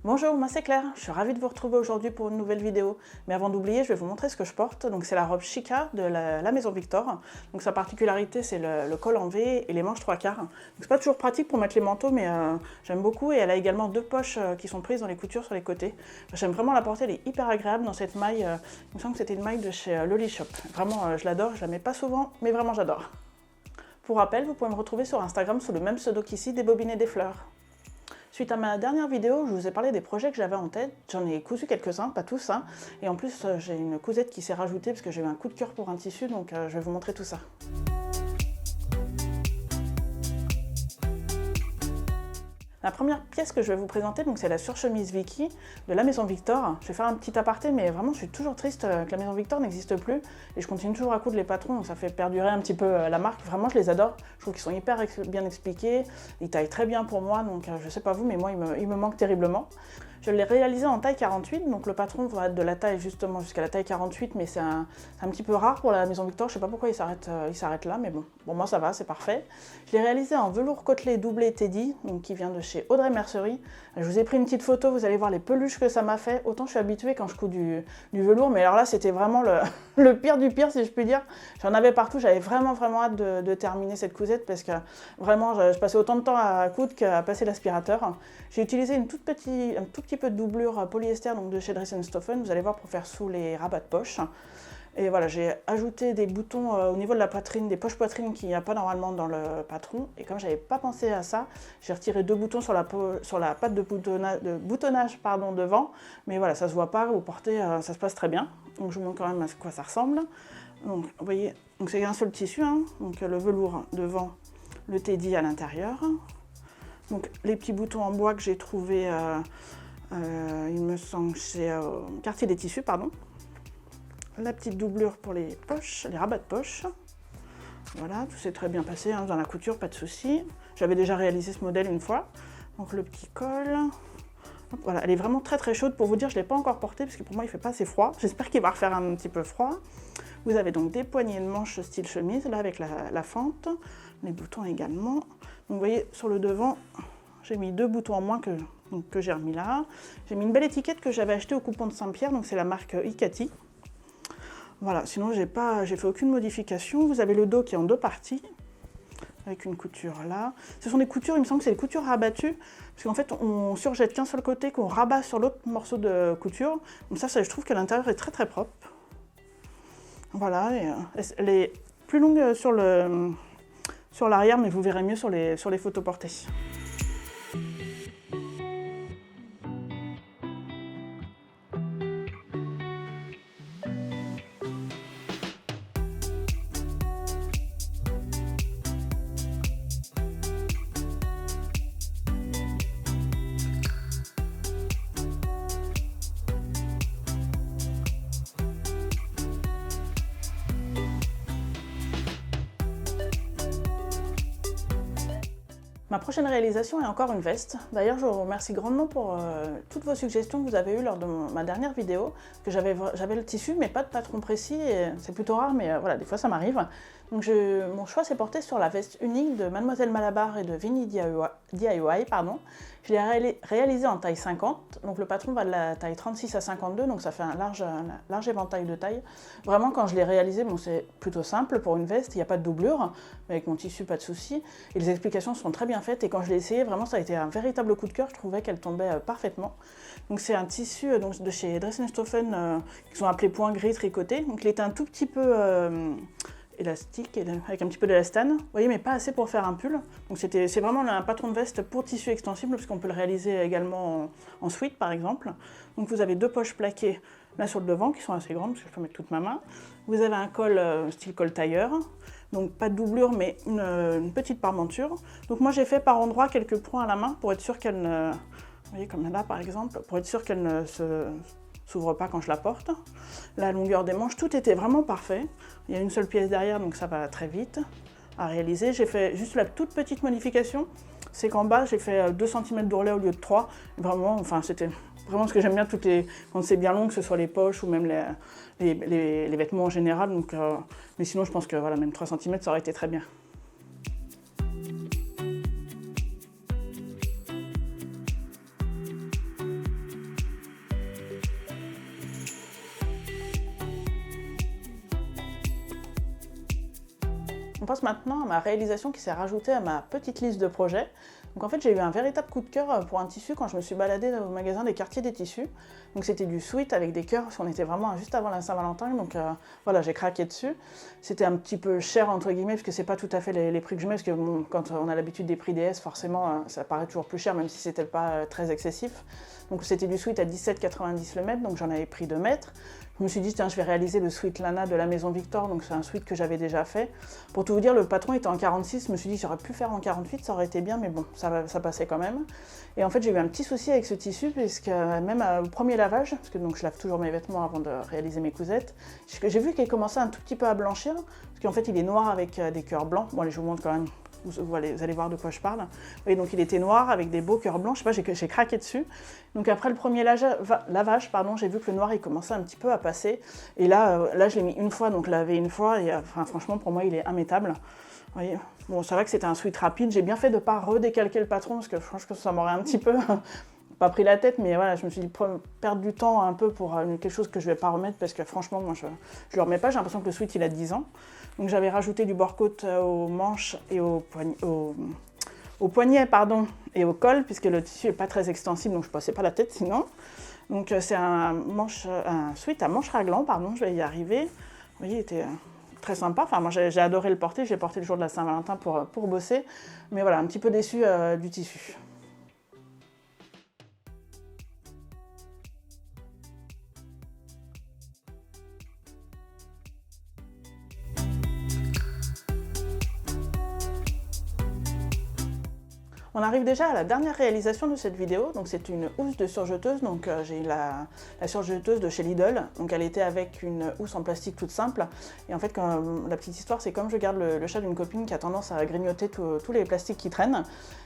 Bonjour, moi c'est Claire, je suis ravie de vous retrouver aujourd'hui pour une nouvelle vidéo. Mais avant d'oublier, je vais vous montrer ce que je porte. Donc c'est la robe Chica de la Maison Victor. Donc sa particularité, c'est le col en V et les manches 3/4. Donc c'est pas toujours pratique pour mettre les manteaux, mais j'aime beaucoup. Et elle a également deux poches qui sont prises dans les coutures sur les côtés. J'aime vraiment la porter, elle est hyper agréable dans cette maille. Il me semble que c'était une maille de chez Loli Shop. Vraiment, je l'adore, je la mets pas souvent, mais vraiment j'adore. Pour rappel, vous pouvez me retrouver sur Instagram sous le même pseudo qu'ici, des bobines et des fleurs. Suite à ma dernière vidéo, je vous ai parlé des projets que j'avais en tête. J'en ai cousu quelques-uns, pas tous, hein. Et en plus, j'ai une cousette qui s'est rajoutée parce que j'ai eu un coup de cœur pour un tissu, donc je vais vous montrer tout ça. La première pièce que je vais vous présenter, c'est la surchemise Vicky de la Maison Victor. Je vais faire un petit aparté, mais vraiment je suis toujours triste que la Maison Victor n'existe plus et je continue toujours à coudre les patrons, donc ça fait perdurer un petit peu la marque. Vraiment, je les adore. Je trouve qu'ils sont hyper bien expliqués, ils taillent très bien pour moi, donc je sais pas vous, mais moi il me manque terriblement. Je l'ai réalisé en taille 48, donc le patron va être de la taille justement jusqu'à la taille 48, mais c'est un petit peu rare pour la Maison Victor, je sais pas pourquoi il s'arrête là, mais bon, moi ça va, c'est parfait. Je l'ai réalisé en velours côtelé doublé Teddy, donc qui vient de chez Audrey Mercerie. Je vous ai pris une petite photo, vous allez voir les peluches que ça m'a fait. Autant je suis habituée quand je couds du velours, mais alors là c'était vraiment le pire du pire si je puis dire. J'en avais partout, j'avais vraiment hâte de terminer cette cousette parce que vraiment je passais autant de temps à coudre qu'à passer l'aspirateur. J'ai utilisé un tout petit peu de doublure polyester donc de chez Dress & Stophen, vous allez voir, pour faire sous les rabats de poche. Et voilà, j'ai ajouté des boutons au niveau de la poitrine, des poches poitrine qu'il n'y a pas normalement dans le patron. Et comme j'avais pas pensé à ça, j'ai retiré deux boutons sur la patte de boutonnage devant. Mais voilà, ça se voit pas, vous portez, ça se passe très bien. Donc je vous montre quand même à quoi ça ressemble. Donc vous voyez, c'est un seul tissu, hein, donc le velours devant, le teddy à l'intérieur. Donc les petits boutons en bois que j'ai trouvé, il me semble que c'est Quartier des Tissus, pardon. La petite doublure pour les poches, les rabats de poche. Voilà, tout s'est très bien passé, hein, dans la couture, pas de souci. J'avais déjà réalisé ce modèle une fois. Donc le petit col. Hop, voilà, elle est vraiment très chaude. Pour vous dire, je ne l'ai pas encore portée parce que pour moi il ne fait pas assez froid. J'espère qu'il va refaire un petit peu froid. Vous avez donc des poignées de manches style chemise, là avec la fente. Les boutons également. Donc vous voyez, sur le devant, j'ai mis deux boutons en moins que j'ai remis là. J'ai mis une belle étiquette que j'avais achetée au coupon de Saint-Pierre, donc c'est la marque Icati. Voilà, sinon j'ai fait aucune modification. Vous avez le dos qui est en deux parties, avec une couture là. Ce sont des coutures, il me semble que c'est des coutures rabattues, parce qu'en fait on surjette qu'un seul côté, qu'on rabat sur l'autre morceau de couture. Donc ça je trouve que l'intérieur est très propre. Voilà, et, elle est plus longue sur l'arrière, mais vous verrez mieux sur les photos portées. Ma prochaine réalisation est encore une veste. D'ailleurs, je vous remercie grandement pour toutes vos suggestions que vous avez eues lors de ma dernière vidéo, que j'avais le tissu, mais pas de patron précis, et c'est plutôt rare, mais voilà, des fois ça m'arrive. Donc mon choix s'est porté sur la veste unique de Mademoiselle Malabar et de Vinny DIY, pardon. Je l'ai réalisée en taille 50, donc le patron va de la taille 36 à 52, donc ça fait un large éventail de taille. Vraiment, quand je l'ai réalisée, c'est plutôt simple pour une veste, il n'y a pas de doublure, mais avec mon tissu, pas de souci. Et les explications sont très bien faites, et quand je l'ai essayé, vraiment, ça a été un véritable coup de cœur, je trouvais qu'elle tombait parfaitement. Donc c'est un tissu de chez Dress & Stophen, qui sont appelés point gris tricoté, donc il était un tout petit peu élastique, avec un petit peu d'élastane, vous voyez, mais pas assez pour faire un pull. Donc c'est vraiment un patron de veste pour tissu extensible, puisqu'on peut le réaliser également en sweat par exemple. Donc vous avez deux poches plaquées là sur le devant, qui sont assez grandes, parce que je peux mettre toute ma main. Vous avez un col style col tailleur, donc pas de doublure, mais une petite parmenture. Donc moi j'ai fait par endroits quelques points à la main, pour être sûr qu'elle ne... Vous voyez, comme là par exemple, pour être sûr qu'elle ne s'ouvre pas quand je la porte. La longueur des manches, tout était vraiment parfait. Il y a une seule pièce derrière, donc ça va très vite à réaliser. J'ai fait juste la toute petite modification, c'est qu'en bas j'ai fait 2 cm d'ourlet au lieu de 3. Vraiment, enfin c'était vraiment ce que j'aime bien quand c'est bien long, que ce soit les poches ou même les vêtements en général. Donc, mais sinon je pense que voilà, même 3 cm ça aurait été très bien. on passe maintenant à ma réalisation qui s'est rajoutée à ma petite liste de projets. Donc en fait, j'ai eu un véritable coup de cœur pour un tissu quand je me suis baladée au magasin des quartiers des tissus. Donc c'était du sweat avec des cœurs, parce qu'on était vraiment juste avant la Saint-Valentin, donc voilà, j'ai craqué dessus. C'était un petit peu cher entre guillemets, parce que c'est pas tout à fait les prix que je mets, parce que bon, quand on a l'habitude des prix DS, forcément, ça paraît toujours plus cher, même si c'était pas très excessif. Donc c'était du sweat à 17,90 le mètre, donc j'en avais pris 2 mètres. Je me suis dit, tiens, je vais réaliser le sweat Lana de la Maison Victor, donc c'est un sweat que j'avais déjà fait. Pour tout vous dire, le patron était en 46, je me suis dit, j'aurais pu faire en 48, ça aurait été bien, mais bon, ça passait quand même. Et en fait, j'ai eu un petit souci avec ce tissu, puisque même au premier lavage, parce que donc, je lave toujours mes vêtements avant de réaliser mes cousettes, j'ai vu qu'il commençait un tout petit peu à blanchir, parce qu'en fait, il est noir avec des cœurs blancs. Bon, allez, je vous montre quand même. Vous allez voir de quoi je parle. Et donc il était noir avec des beaux cœurs blancs, je sais pas, j'ai craqué dessus. Donc après le premier lavage, j'ai vu que le noir il commençait un petit peu à passer. Et là je l'ai mis une fois, donc lavé une fois, et franchement pour moi il est immétable. Vous voyez, bon, c'est vrai que c'était un sweat rapide, j'ai bien fait de ne pas redécalquer le patron, parce que franchement ça m'aurait un petit peu pas pris la tête, mais voilà, je me suis dit perdre du temps un peu pour quelque chose que je vais pas remettre, parce que franchement moi je le remets pas, j'ai l'impression que le sweat il a 10 ans. Donc j'avais rajouté du bord-côte aux manches et au poignet et au col, puisque le tissu n'est pas très extensible, donc je ne passais pas la tête sinon. Donc c'est un sweat à manches raglant, je vais y arriver. Vous voyez, il était très sympa. Enfin, moi j'ai adoré le porter, j'ai porté le jour de la Saint-Valentin pour bosser, mais voilà, un petit peu déçu du tissu. On arrive déjà à la dernière réalisation de cette vidéo, donc c'est une housse de surjeteuse, donc j'ai la surjeteuse de chez Lidl, donc elle était avec une housse en plastique toute simple, et en fait la petite histoire c'est comme je garde le chat d'une copine qui a tendance à grignoter tous les plastiques qui traînent,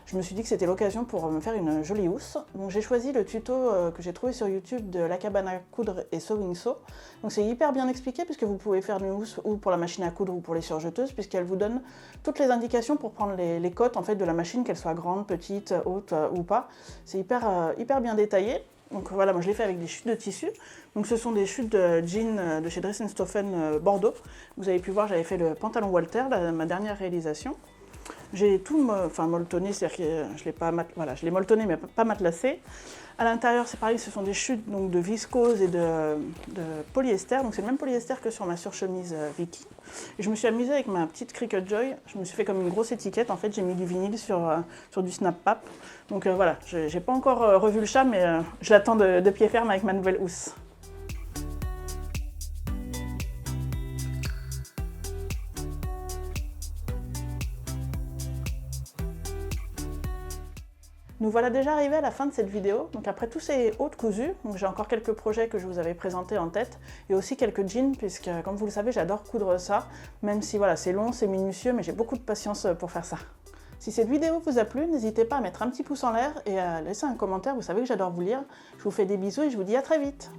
je me suis dit que c'était l'occasion pour me faire une jolie housse, donc j'ai choisi le tuto que j'ai trouvé sur YouTube de La Cabane à coudre et Sewing Sew, donc c'est hyper bien expliqué puisque vous pouvez faire une housse ou pour la machine à coudre ou pour les surjeteuses, puisqu'elle vous donne toutes les indications pour prendre les cotes en fait, de la machine, qu'elles soient grandes, petites, hautes ou pas. C'est hyper bien détaillé. Donc voilà, moi je l'ai fait avec des chutes de tissu. Donc ce sont des chutes de jeans de chez Dress & Stophen Bordeaux. Vous avez pu voir, j'avais fait le pantalon Walter, ma dernière réalisation. J'ai tout molletonné, c'est-à-dire que je l'ai molletonné mais pas matelassé. À l'intérieur, c'est pareil, ce sont des chutes donc, de viscose et de polyester. Donc c'est le même polyester que sur ma surchemise Vicky. Et je me suis amusée avec ma petite Cricut Joy. Je me suis fait comme une grosse étiquette. En fait, j'ai mis du vinyle sur du Snap Pap. Donc voilà, j'ai pas encore revu le chat, mais je l'attends de pied ferme avec ma nouvelle housse. Nous voilà déjà arrivés à la fin de cette vidéo. Donc après tous ces hauts de cousu, j'ai encore quelques projets que je vous avais présentés en tête et aussi quelques jeans puisque comme vous le savez j'adore coudre ça, même si voilà c'est long, c'est minutieux, mais j'ai beaucoup de patience pour faire ça. Si cette vidéo vous a plu, n'hésitez pas à mettre un petit pouce en l'air et à laisser un commentaire, vous savez que j'adore vous lire. Je vous fais des bisous et je vous dis à très vite.